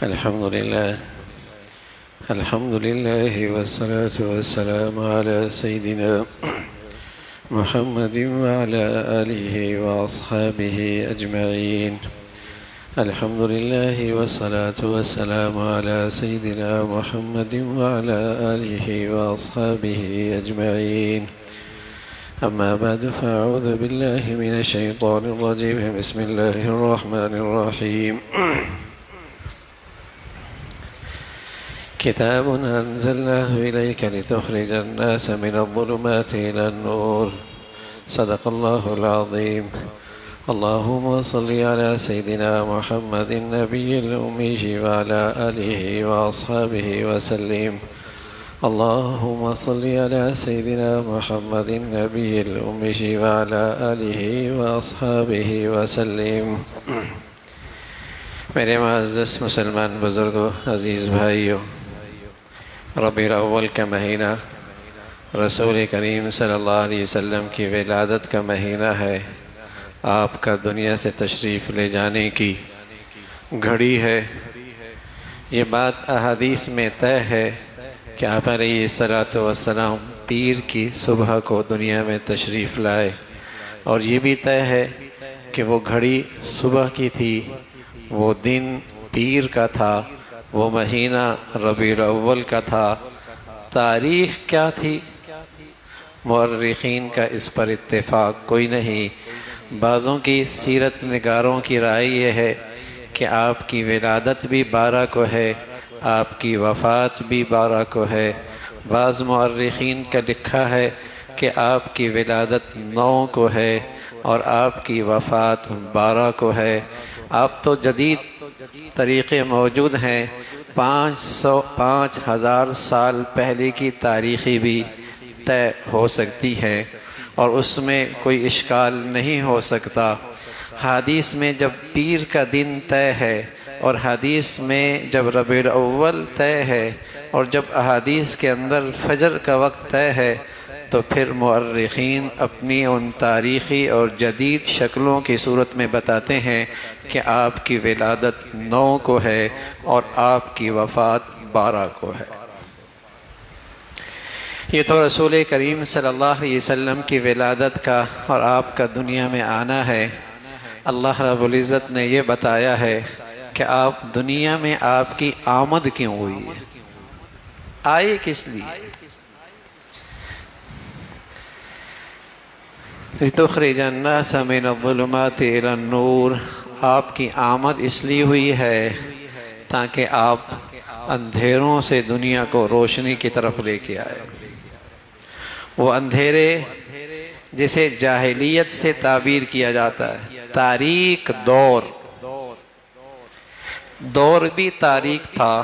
الحمد لله والصلاة والسلام على سيدنا محمد وعلى آله وأصحابه أجمعين. الحمد لله والصلاة والسلام على سيدنا محمد وعلى آله وأصحابه أجمعين. أما بعد فأعوذ بالله من الشيطان الرجيم. بسم الله الرحمن الرحيم. كتاب أنزلناه إليك لتخرج الناس من الظلمات إلى النور. صدق الله العظيم. اللهم صل على سيدنا محمد النبي الأمي وعلى آله وأصحابه وسلم. اللهم صل على سيدنا محمد النبي الأمي وعلى آله وأصحابه وسلم. میرے معزز مسلمان بزرگوں، عزیز بھائیوں، ربیع الاول کا مہینہ رسول کریم صلی اللہ علیہ وسلم کی ولادت کا مہینہ ہے. آپ کا دنیا سے تشریف لے جانے کی گھڑی ہے. یہ بات احادیث میں طے ہے کہ آپ علیہ الصلاۃ والسلام پیر کی صبح کو دنیا میں تشریف لائے، اور یہ بھی طے ہے کہ وہ گھڑی صبح کی تھی، وہ دن پیر کا تھا، وہ مہینہ ربیع الاول کا تھا. تاریخ کیا تھی؟ مورخین کا اس پر اتفاق کوئی نہیں. بعضوں کی سیرت نگاروں کی رائے یہ ہے کہ آپ کی ولادت بھی 12 کو ہے، آپ کی وفات بھی 12 کو ہے. بعض مورخین کا لکھا ہے کہ آپ کی ولادت 9 کو ہے اور آپ کی وفات 12 کو ہے. اب تو جدید طریقے موجود ہیں، 5000 سال پہلے کی تاریخی بھی طے ہو سکتی ہے اور اس میں کوئی اشکال نہیں ہو سکتا. حدیث میں جب پیر کا دن طے ہے اور حدیث میں جب ربیع الاول طے ہے اور جب احادیث کے اندر فجر کا وقت طے ہے، تو پھر مورخین اپنی ان تاریخی اور جدید شکلوں کی صورت میں بتاتے ہیں کہ آپ کی ولادت 9 کو ہے اور آپ کی وفات 12 کو ہے. یہ تو رسول کریم صلی اللہ علیہ وسلم کی ولادت کا اور آپ کا دنیا میں آنا ہے. اللہ رب العزت نے یہ بتایا ہے کہ آپ دنیا میں آپ کی آمد کیوں ہوئی ہے، آئے کس لیے. لِتُخْرِجَ النَّاسَ مِنَ الظُّلُمَاتِ إِلَى النُّورِ. آپ کی آمد اس لیے ہوئی ہے تاکہ آپ اندھیروں سے دنیا کو روشنی کی طرف لے کے آئے. وہ اندھیرے جسے جاہلیت سے تعبیر کیا جاتا ہے، تاریک دور بھی تاریک تھا،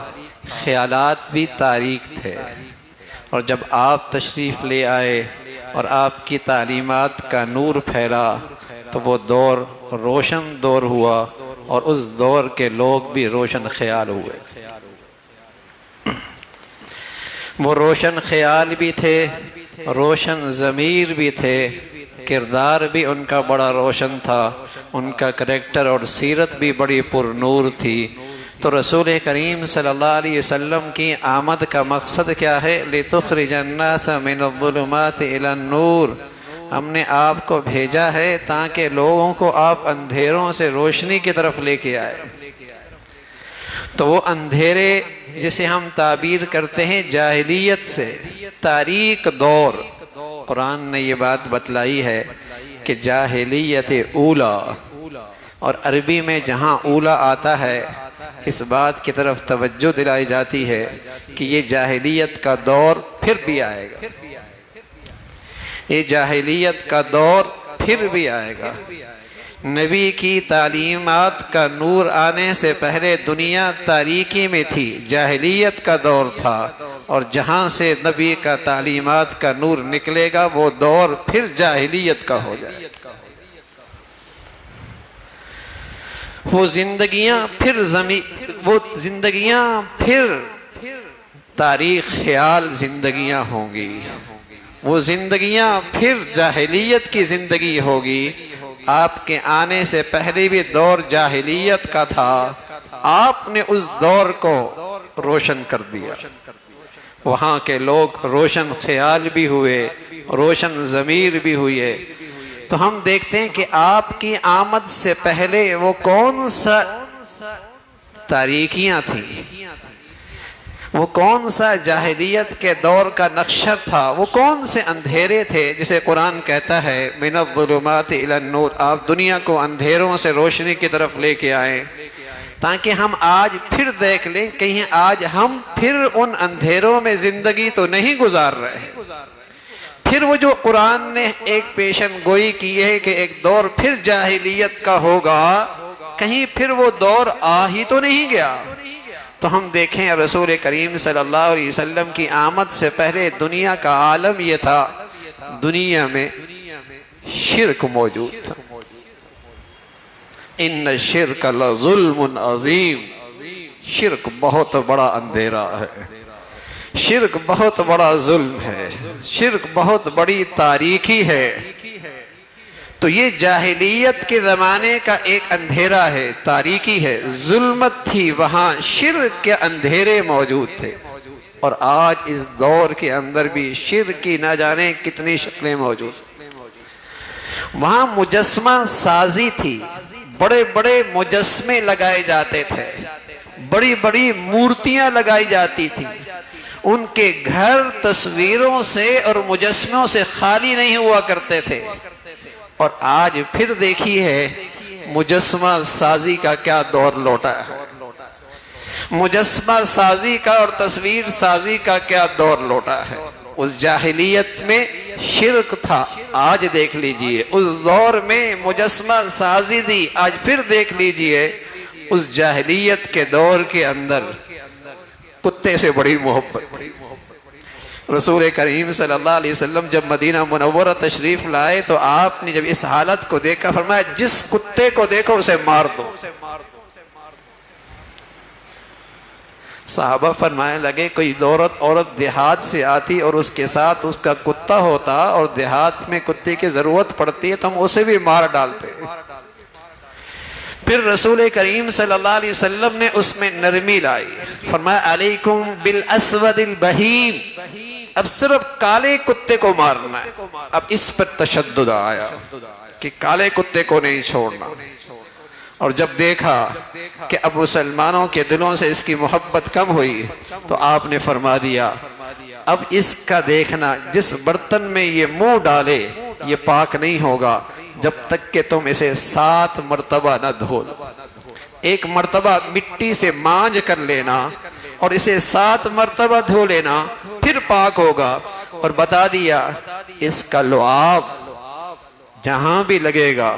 خیالات بھی تاریک تھے. اور جب آپ تشریف لے آئے اور آپ کی تعلیمات کا نور پھیلا تو وہ دور روشن دور ہوا اور اس دور کے لوگ بھی روشن خیال ہوئے. وہ روشن خیال بھی تھے، روشن ضمیر بھی تھے، کردار بھی ان کا بڑا روشن تھا، ان کا کریکٹر اور سیرت بھی بڑی پر نور تھی. تو رسول کریم صلی اللہ علیہ وسلم کی آمد کا مقصد کیا ہے؟ لِتُخْرِجَ النَّاسَ مِنَ الظُّلُمَاتِ إِلَى النُّورِ. ہم نے آپ کو بھیجا ہے تاکہ لوگوں کو آپ اندھیروں سے روشنی کی طرف لے کے آئے. تو وہ اندھیرے جسے ہم تعبیر کرتے ہیں جاہلیت سے، تاریک دور، قرآن نے یہ بات بتلائی ہے کہ جاہلیت اولا، اور عربی میں جہاں اولا آتا ہے اس بات کی طرف توجہ دلائی جاتی ہے کہ یہ جاہلیت کا دور پھر بھی آئے گا، یہ جاہلیت کا دور پھر بھی آئے گا. نبی کی تعلیمات کا نور آنے سے پہلے دنیا تاریکی میں تھی، جاہلیت کا دور تھا، اور جہاں سے نبی کا تعلیمات کا نور نکلے گا وہ دور پھر جاہلیت کا ہو جائے گا. وہ زندگیاں پھر تاریخ خیال زندگیاں ہوں گی، وہ زندگیاں پھر جاہلیت کی زندگی ہوگی. آپ کے آنے سے پہلے بھی دور جاہلیت کا تھا، آپ نے اس دور کو روشن کر دیا۔ وہاں کے لوگ روشن خیال بھی ہوئے، روشن ضمیر بھی ہوئے۔ تو ہم دیکھتے ہیں کہ آپ کی آمد سے پہلے وہ کون سا تاریکیاں تھیں، وہ کون سا جاہلیت کے دور کا نقشہ تھا، وہ کون سے اندھیرے تھے جسے قرآن کہتا ہے من الظلمات الی النور۔ آپ دنیا کو اندھیروں سے روشنی کی طرف لے کے آئیں تاکہ ہم آج پھر دیکھ لیں کہیں آج ہم پھر ان اندھیروں میں زندگی تو نہیں گزار رہے۔ پھر وہ جو قرآن نے ایک پیشن گوئی کی ہے کہ ایک دور پھر جاہلیت کا ہوگا، کہیں پھر وہ دور آ ہی تو نہیں گیا۔ تو ہم دیکھیں رسول کریم صلی اللہ علیہ وسلم کی آمد سے پہلے دنیا کا عالم یہ تھا، دنیا میں شرک موجود تھا۔ ان الشرک لظلم عظیم، شرک بہت بڑا اندھیرا ہے، شرک بہت بڑا ظلم ہے، شرک بہت بڑی تاریکی ہے۔ تو یہ جاہلیت کے زمانے کا ایک اندھیرا ہے، تاریکی ہے، ظلمت تھی، وہاں شرک کے اندھیرے موجود تھے۔ اور آج اس دور کے اندر بھی شرک کی نہ جانے کتنی شکلیں موجود۔ وہاں مجسمہ سازی تھی، بڑے بڑے مجسمے لگائے جاتے تھے، بڑی بڑی مورتیاں لگائی جاتی تھی، ان کے گھر تصویروں سے اور مجسموں سے خالی نہیں ہوا کرتے تھے۔ اور آج پھر دیکھی ہے مجسمہ سازی کا کیا دور لوٹا ہے، مجسمہ سازی کا اور تصویر سازی کا کیا دور لوٹا ہے۔ اس جاہلیت میں شرک تھا، آج دیکھ لیجئے اس دور میں مجسمہ سازی دی، آج پھر دیکھ لیجئے اس جاہلیت کے دور کے اندر کتے سے بڑی محبت۔ رسول کریم صلی اللہ علیہ وسلم جب مدینہ منورہ تشریف لائے تو آپ نے جب اس حالت کو دیکھا فرمایا جس کتے کو دیکھو اسے مار دو۔ صحابہ فرمانے لگے کوئی عورت دیہات سے آتی اور اس کے ساتھ اس کا کتا ہوتا اور دیہات میں کتے کی ضرورت پڑتی ہے تو ہم اسے بھی مار ڈالتے۔ پھر رسول کریم صلی اللہ علیہ وسلم نے اس میں نرمی لائی، فرمایا علیکم بالاسود البہیم، اب صرف کالے کتے کو مارنا ہے۔ اب اس پر تشدد آیا کہ کالے کتے کو نہیں چھوڑنا۔ اور جب دیکھا کہ اب مسلمانوں کے دلوں سے اس کی محبت کم ہوئی تو آپ نے فرما دیا اب اس کا دیکھنا جس برتن میں یہ منہ ڈالے یہ پاک نہیں ہوگا جب تک کہ تم اسے 7 مرتبہ نہ دھو لو۔ ایک مرتبہ مٹی سے مانج کر لینا اور اسے 7 مرتبہ دھو لینا پھر پاک ہوگا۔ اور بتا دیا اس کا لعاب جہاں بھی لگے گا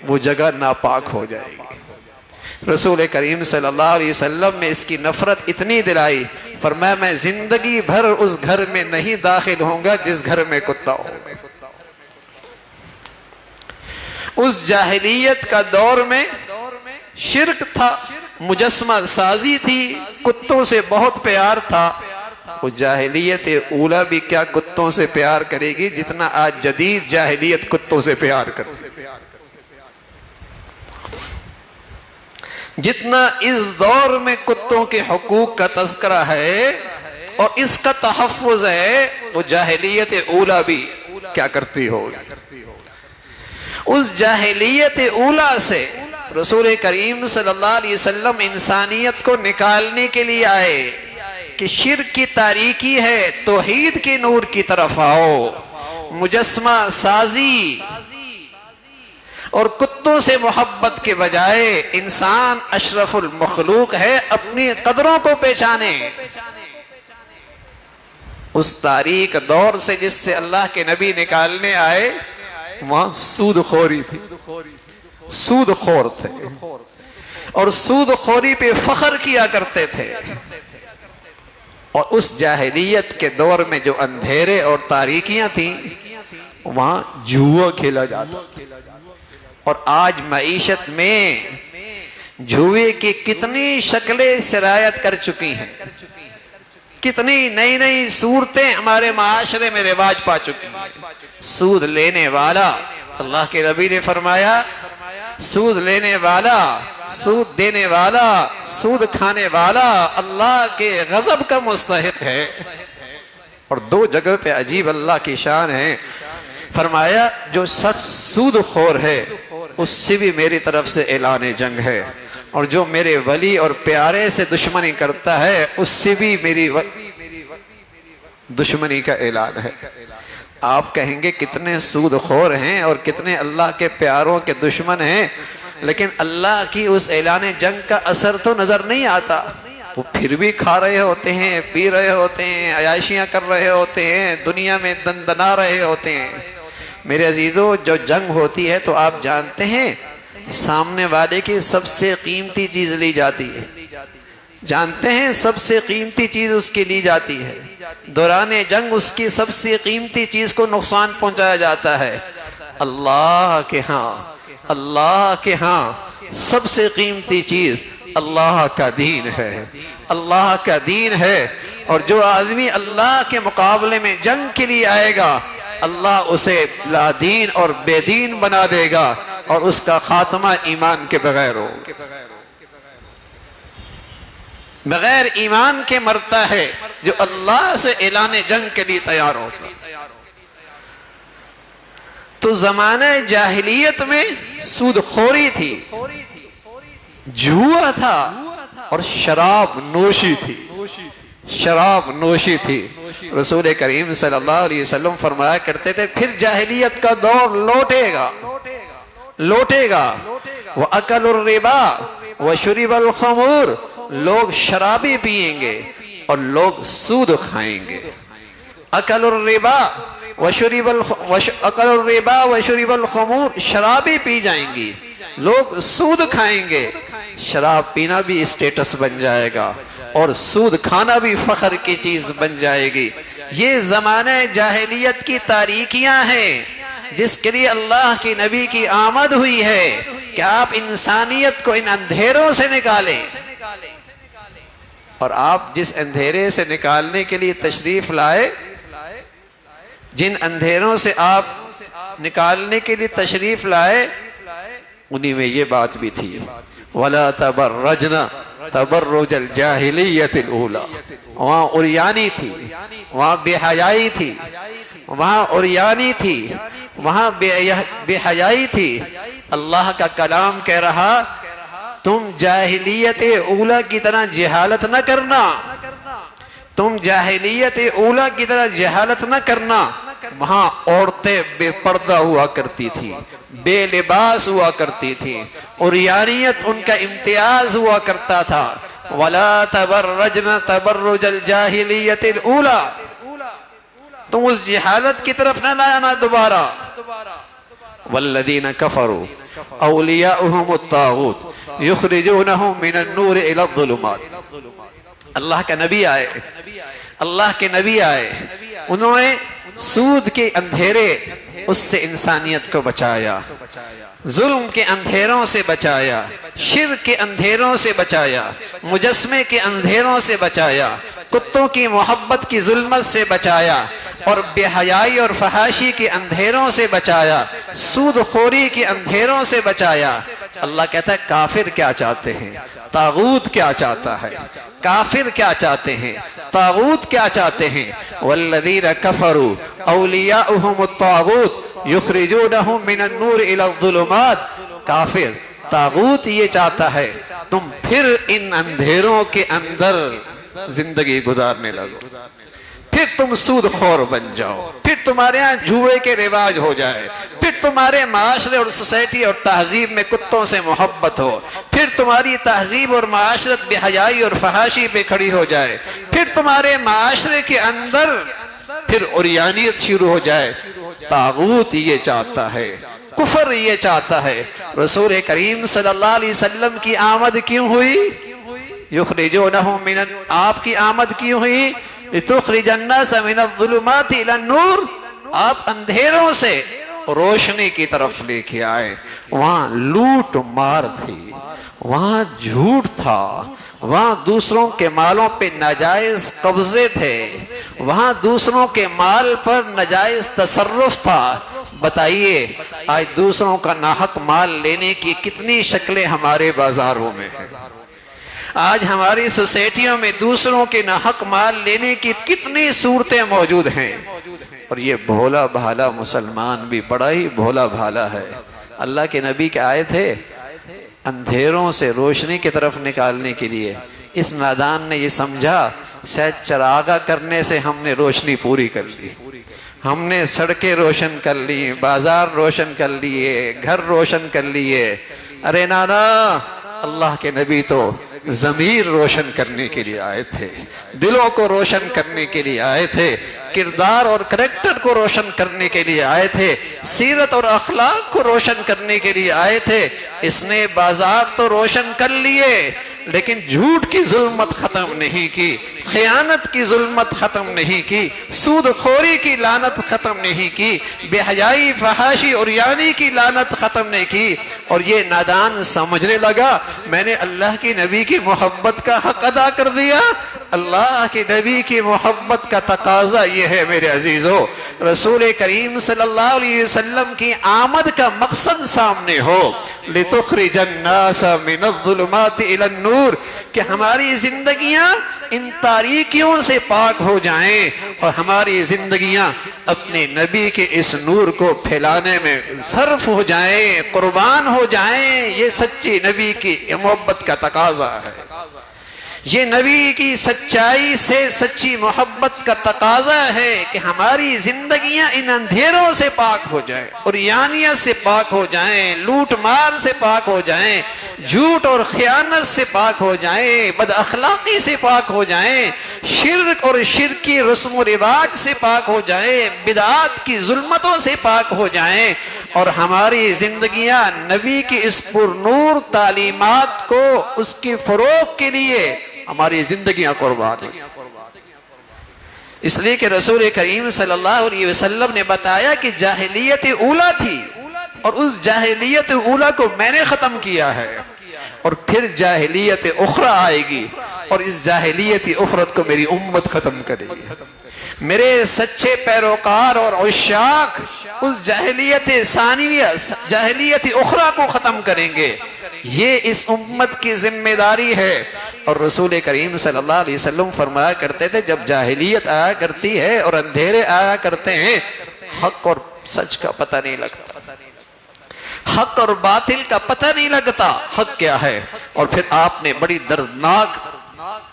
وہ جگہ ناپاک ہو جائے گی۔ رسول کریم صلی اللہ علیہ وسلم نے اس کی نفرت اتنی دلائی، فرمایا میں زندگی بھر اس گھر میں نہیں داخل ہوں گا جس گھر میں کتا ہو۔ اس جاہلیت کا دور میں شرک تھا، مجسمہ سازی تھی، کتوں سے بہت پیار تھا۔ وہ جاہلیت اولا بھی کیا کتوں سے پیار کرے گی جتنا آج جدید جاہلیت کتوں سے پیار کرتی۔ جتنا اس دور میں کتوں کے حقوق کا تذکرہ ہے اور اس کا تحفظ ہے وہ جاہلیت اولا بھی کیا کرتی ہوگی۔ اس جاہلیت اولا سے رسول کریم صلی اللہ علیہ وسلم انسانیت کو نکالنے کے لیے آئے کہ شرک کی تاریکی ہے، توحید کی نور کی طرف آؤ۔ مجسمہ سازی اور کتوں سے محبت کے بجائے انسان اشرف المخلوق ہے، اپنی قدروں کو پہچانے۔ اس تاریک دور سے جس سے اللہ کے نبی نکالنے آئے وہاں سود خوری تھی، سود خور تھے اور سود خوری پہ فخر کیا کرتے تھے۔ اور اس جاہلیت کے دور میں جو اندھیرے اور تاریکیاں تھیں وہاں جوا کھیلا جاتا۔ اور آج معیشت میں جوئے کی کتنی شکلیں سرایت کر چکی ہیں، کتنی نئی نئی صورتیں ہمارے معاشرے میں رواج پا چکی ہیں۔ سود لینے والا اللہ کے نبی نے فرمایا سود لینے والا، سود دینے والا، سود کھانے والا اللہ کے غضب کا مستحق ہے۔ اور دو جگہ پہ عجیب اللہ کی شان ہے، فرمایا جو شخص سود خور ہے اس سے بھی میری طرف سے اعلان جنگ ہے، اور جو میرے ولی اور پیارے سے دشمنی کرتا ہے اس سے بھی میری دشمنی کا اعلان ہے۔ آپ کہیں گے کتنے سود خور ہیں اور کتنے اللہ کے پیاروں کے دشمن ہیں، لیکن اللہ کی اس اعلان جنگ کا اثر تو نظر نہیں آتا۔ وہ پھر بھی کھا رہے ہوتے ہیں، پی رہے ہوتے ہیں، عیاشیاں کر رہے ہوتے ہیں، دنیا میں دندنا رہے ہوتے ہیں۔ میرے عزیزو، جو جنگ ہوتی ہے تو آپ جانتے ہیں سامنے والے کی سب سے قیمتی چیز لی جاتی ہے، جانتے ہیں سب سے قیمتی چیز اس کی لی جاتی ہے۔ دوران جنگ اس کی سب سے قیمتی چیز کو نقصان پہنچایا جاتا ہے۔ اللہ کے ہاں، اللہ کے ہاں سب سے قیمتی چیز اللہ کا دین ہے، اللہ کا دین ہے۔ اور جو آدمی اللہ کے مقابلے میں جنگ کے لیے آئے گا اللہ اسے لا دین اور بے دین بنا دے گا، اور اس کا خاتمہ ایمان کے بغیر ہو، بغیر ایمان کے مرتا ہے جو اللہ سے اعلان جنگ کے لیے تیار ہوتا۔ تو زمانہ جاہلیت میں سود خوری تھی، جوا تھا، اور شراب نوشی تھی، شراب نوشی تھی۔ رسول کریم صلی اللہ علیہ وسلم فرمایا کرتے تھے پھر جاہلیت کا دور لوٹے گا، لوٹے گا۔ وَأَكَلُوا الرِّبَا وَشُرِبَ الْخَمُورِ، لوگ شرابی پیئیں گے اور لوگ سود کھائیں گے۔ اکل الربا وشرب الخمور، شرابی پی جائیں گی، لوگ سود کھائیں گے۔ شراب پینا بھی اسٹیٹس بن جائے گا اور سود کھانا بھی فخر کی چیز بن جائے گی۔ یہ زمانہ جاہلیت کی تاریکیاں ہیں جس کے لیے اللہ کی نبی کی آمد ہوئی ہے کہ آپ انسانیت کو ان اندھیروں سے نکالیں۔ اور آپ جس اندھیرے سے نکالنے کے لیے تشریف لائے، جن اندھیروں سے آپ نکالنے کے لیے تشریف لائے، انہی میں یہ بات بھی تھی وَلَا تَبَرَّجْنَا تَبَرُّجَ الْجَاهِلِيَّةِ الْأُولَى۔ وہاں عریانی تھی، وہاں بے حیائی تھی، وہاں عریانی تھی، وہاں بے حیائی تھی۔ اللہ کا کلام کہہ رہا تم جاہلیت اولا کی طرح جہالت نہ کرنا، تم جاہلیت اولا کی طرح جہالت نہ کرنا۔ وہاں عورتیں بے پردہ ہوا کرتی تھی، بے لباس ہوا کرتی تھی، عریانیت ان کا امتیاز ہوا کرتا تھا۔ وَلَا تَبَرَّجْنَ تَبَرُّجَ الْجَاهِلِيَّةِ الْأُولَى، تم اس جہالت کی طرف نہ لانا دوبارہ۔ وَالَّذِينَ كَفَرُوا أَوْلِيَاؤُهُمُ الطَّاغُوتُ يُخْرِجُونَهُم مِّنَ النُّورِ إِلَى الظُّلُمَاتِ۔ اللہ کے نبی آئے، اللہ کے نبی آئے، انہوں نے سود کے اندھیرے اس سے انسانیت کو بچایا، ظلم کے اندھیروں سے بچایا، شرک کے اندھیروں سے بچایا، مجسمے کے اندھیروں سے بچایا، کتوں کی محبت کی ظلمت سے بچایا، اور بے حیائی اور فحاشی کے اندھیروں سے بچایا، سود خوری کے اندھیروں سے بچایا۔ اللہ کہتا ہے کافر کیا چاہتے ہیں، طاغوت کیا چاہتا ہے، کافر کیا چاہتے ہیں، طاغوت کیا چاہتے ہیں۔ والذین کفروا اولیاؤہم الطاغوت یخرجونہم من النور الی الظلمات۔ کافر طاغوت یہ چاہتا ہے تم پھر ان اندھیروں کے اندر زندگی گزارنے لگو، پھر تم سود خور بن جاؤ، پھر تمہارے ہاں جوئے کے رواج ہو جائے، پھر تمہارے معاشرے اور سوسائٹی اور تہذیب میں کتوں سے محبت ہو، پھر تمہاری تہذیب اور معاشرت بے حیائی اور فحاشی پہ کھڑی ہو جائے، پھر تمہارے معاشرے کے اندر پھر عریانیت شروع ہو جائے۔ طاغوت یہ چاہتا ہے، کفر یہ چاہتا ہے۔ رسول کریم صلی اللہ علیہ وسلم کی آمد کیوں ہوئی؟ یخرجونہم من، آپ کی آمد کیوں ہوئی؟ لتخرج الناس من الظلمات الى النور، آپ اندھیروں سے روشنی کی طرف لے کے آئے۔ وہاں لوٹ مار تھی، وہاں جھوٹ تھا، وہاں دوسروں کے مالوں پہ ناجائز قبضے تھے، وہاں دوسروں کے مال پر ناجائز تصرف تھا، بتائیے آج دوسروں کا ناحق مال لینے کی کتنی شکلیں ہمارے بازاروں میں ہیں، آج ہماری سوسائٹیوں میں دوسروں کے ناحق مال لینے کی کتنی صورتیں موجود ہیں، اور یہ بھولا بھالا مسلمان بھی بڑا ہی بھولا بھالا ہے۔ اللہ کے نبی کے آئے تھے اندھیروں سے روشنی کی طرف نکالنے کے لیے، اس نادان نے یہ سمجھا شاید چراغا کرنے سے ہم نے روشنی پوری کر لی، ہم نے سڑکیں روشن کر لی، بازار روشن کر لیے، گھر روشن کر لیے۔ ارے نانا، اللہ کے نبی تو ضمیر روشن کرنے کے لیے آئے تھے، دلوں کو روشن کرنے کے لیے آئے تھے، کردار اور کریکٹر کو روشن کرنے کے لیے آئے تھے، سیرت اور اخلاق کو روشن کرنے کے لیے آئے تھے۔ اس نے بازار تو روشن کر لیے لیکن جھوٹ کی ظلمت ختم نہیں کی، خیانت کی ظلمت ختم نہیں کی، سود خوری کی لعنت ختم نہیں کی، بے حیائی فحاشی اور یعنی کی لعنت ختم نہیں کی، اور یہ نادان سمجھنے لگا میں نے اللہ کی نبی کی محبت کا حق ادا کر دیا۔ اللہ کے نبی کی محبت کا تقاضا یہ ہے میرے عزیزو، رسول کریم صلی اللہ علیہ وسلم کی آمد کا مقصد سامنے ہو، لِتُخْرِجَ النَّاسَ مِنَ الظُّلُمَاتِ إِلَى النُّورِ، کہ ہماری زندگیاں ان تاریکیوں سے پاک ہو جائیں اور ہماری زندگیاں اپنے نبی کے اس نور کو پھیلانے میں صرف ہو جائیں، قربان ہو جائیں۔ یہ سچی نبی کی محبت کا تقاضا ہے، یہ نبی کی سچائی سے سچی محبت کا تقاضا ہے کہ ہماری زندگیاں ان اندھیروں سے پاک ہو جائیں، عریانیت سے پاک ہو جائیں، لوٹ مار سے پاک ہو جائیں، جھوٹ اور خیانت سے پاک ہو جائیں، بد اخلاقی سے پاک ہو جائیں، شرک اور شرکی رسم و رواج سے پاک ہو جائیں، بدعات کی ظلمتوں سے پاک ہو جائیں، اور ہماری زندگیاں نبی کی اس پر نور تعلیمات کو اس کی فروغ کے لیے ہماری زندگیاں قربان ہیں۔ اس لیے کہ رسول کریم صلی اللہ علیہ وسلم نے بتایا کہ جاہلیت اولا تھی اور اس جاہلیت اولا کو میں نے ختم کیا ہے، اور پھر جاہلیت اخرى آئے گی اور اس جاہلیت اخرت کو میری امت ختم کرے گی۔ میرے سچے پیروکار اور عشاق اس جاہلیت ثانویہ، جاہلیت اخرى کو ختم کریں گے، یہ اس امت کی ذمہ داری ہے۔ اور رسول کریم صلی اللہ علیہ وسلم فرمایا کرتے تھے جب جاہلیت آیا کرتی ہے اور اندھیرے آیا کرتے ہیں، حق اور سچ کا پتہ نہیں لگتا، حق اور باطل کا پتہ نہیں لگتا، حق کیا ہے۔ اور پھر آپ نے بڑی دردناک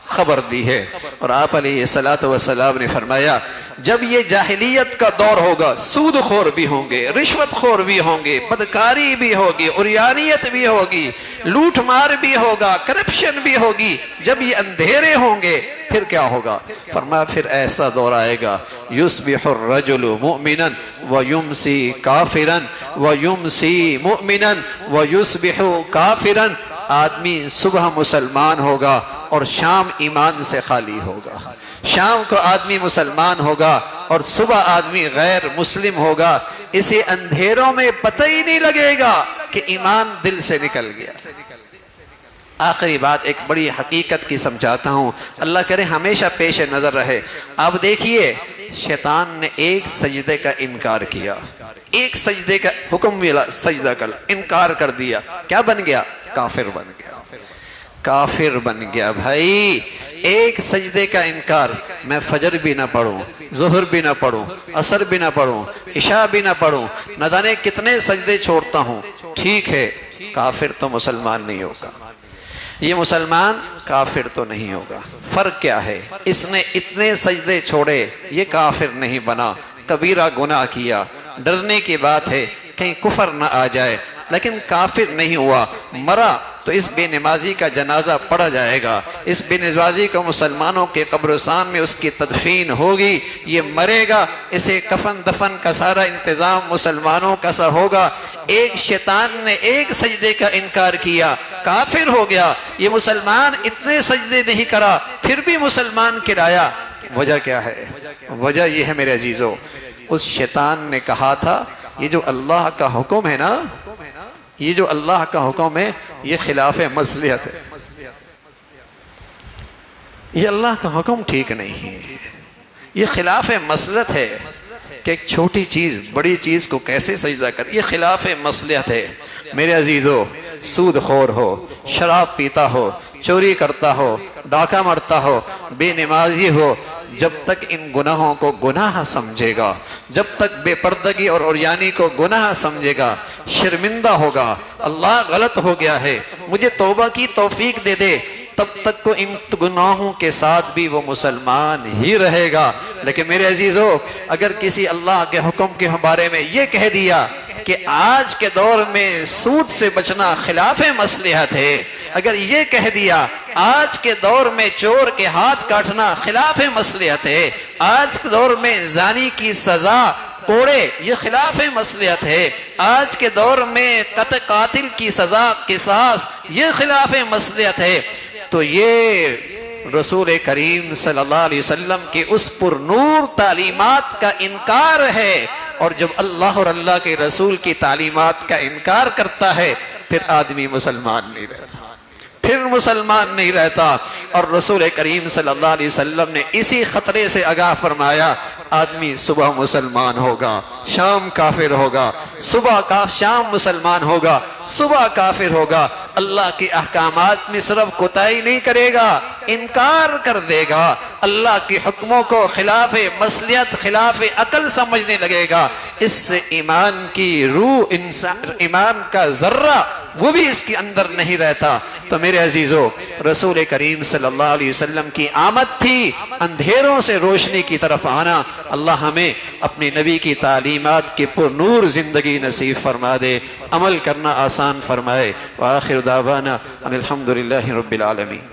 خبر دی ہے، اور آپ علیہ السلام نے فرمایا جب یہ جاہلیت کا دور ہوگا، سود خور بھی ہوں گے، رشوت خور بھی ہوں گے، بدکاری بھی ہوگی، عریانیت بھی ہوگی، لوٹ مار بھی ہوگا، کرپشن بھی ہوگی۔ جب یہ اندھیرے ہوں گے پھر کیا ہوگا؟ فرمایا پھر ایسا دور آئے گا، یصبح الرجل مؤمنا ویمسی کافرا ویمسی مؤمنا ویصبح کافرا، آدمی صبح مسلمان ہوگا اور شام ایمان سے خالی ہوگا، شام کو آدمی مسلمان ہوگا اور صبح آدمی غیر مسلم ہوگا۔ اسے اندھیروں میں پتہ ہی نہیں لگے گا کہ ایمان دل سے نکل گیا۔ آخری بات ایک بڑی حقیقت کی سمجھاتا ہوں، اللہ کرے ہمیشہ پیش نظر رہے۔ آپ دیکھیے شیطان نے ایک سجدے کا انکار کیا، ایک سجدے کا حکم ملا سجدہ کر، انکار کر دیا، کیا بن گیا؟ کافر بن گیا، کافر بن گیا۔ بھائی ایک سجدے کا انکار، میں فجر بھی نہ پڑھوں، ظہر بھی نہ پڑھوں، عصر بھی نہ پڑھوں، عشاء بھی نہ پڑھوں، نہ جانے کتنے سجدے چھوڑتا ہوں، ٹھیک ہے، کافر تو مسلمان نہیں ہوگا، یہ مسلمان کافر تو نہیں ہوگا۔ فرق کیا ہے؟ اس نے اتنے سجدے چھوڑے، یہ کافر نہیں بنا، کبیرہ گناہ کیا، ڈرنے کی بات ہے کہیں کفر نہ آ جائے، لیکن کافر نہیں ہوا، مرا تو اس بے نمازی کا جنازہ پڑھا جائے گا، اس بے نمازی کو مسلمانوں کے قبرستان میں اس کی تدفین ہوگی، یہ مرے گا، اسے کفن دفن کا سارا انتظام مسلمانوں کا سا ہوگا۔ ایک شیطان نے ایک سجدے کا انکار کیا، کافر ہو گیا، یہ مسلمان اتنے سجدے نہیں کرا پھر بھی مسلمان کرایا۔ وجہ کیا ہے؟ وجہ یہ ہے میرے عزیزو، اس شیطان نے کہا تھا یہ جو اللہ کا حکم ہے نا، یہ جو اللہ کا حکم ہے یہ خلاف مصلحت ہے، یہ اللہ کا حکم ٹھیک نہیں ہے، یہ خلاف مصلحت ہے کہ ایک چھوٹی چیز بڑی چیز کو کیسے سجدہ کر، یہ خلاف مصلحت ہے۔ میرے عزیزو، سود خور ہو، شراب پیتا ہو، چوری کرتا ہو، ڈاکہ مرتا ہو، بے نمازی ہو، جب تک ان گناہوں کو گناہ سمجھے گا، جب تک بے پردگی اور عریانی کو گناہ سمجھے گا، شرمندہ ہوگا، اللہ غلط ہو گیا ہے مجھے توبہ کی توفیق دے دے، تب تک کو ان گناہوں کے ساتھ بھی وہ مسلمان ہی رہے گا۔ لیکن میرے عزیزو، اگر کسی اللہ کے حکم کے بارے میں یہ کہہ دیا کہ آج کے دور میں سود سے بچنا خلاف مصلحت ہے، اگر یہ کہہ دیا آج کے دور میں چور کے ہاتھ کاٹنا خلاف مصلحت ہے، آج کے دور میں زانی کی سزا کوڑے یہ خلاف مصلحت ہے، آج کے دور میں قاتل کی سزا قصاص یہ خلاف مصلحت ہے، تو یہ رسول کریم صلی اللہ علیہ وسلم کی اس پر نور تعلیمات کا انکار ہے۔ اور جب اللہ اور اللہ کے رسول کی تعلیمات کا انکار کرتا ہے پھر آدمی مسلمان نہیں رہتا، پھر مسلمان نہیں رہتا۔ اور رسول کریم صلی اللہ علیہ وسلم نے اسی خطرے سے آگاہ فرمایا، آدمی صبح مسلمان ہوگا، شام کافر ہوگا، شام مسلمان ہوگا، صبح کافر ہوگا، اللہ کے احکامات میں صرف کوتاہی نہیں کرے گا، انکار کر دے گا، اللہ کے حکموں کو خلاف مصلحت خلاف عقل سمجھنے لگے گا، اس سے ایمان کی روح، ایمان کا ذرہ وہ بھی اس کے اندر نہیں رہتا۔ تو میرے عزیزو، رسول کریم صلی اللہ علیہ وسلم کی آمد تھی اندھیروں سے روشنی کی طرف آنا۔ اللہ ہمیں اپنے نبی کی تعلیمات کی پر نور زندگی نصیب فرما دے، عمل کرنا آسان فرمائے۔ وآخر دعوانا ان الحمدللہ رب العالمین۔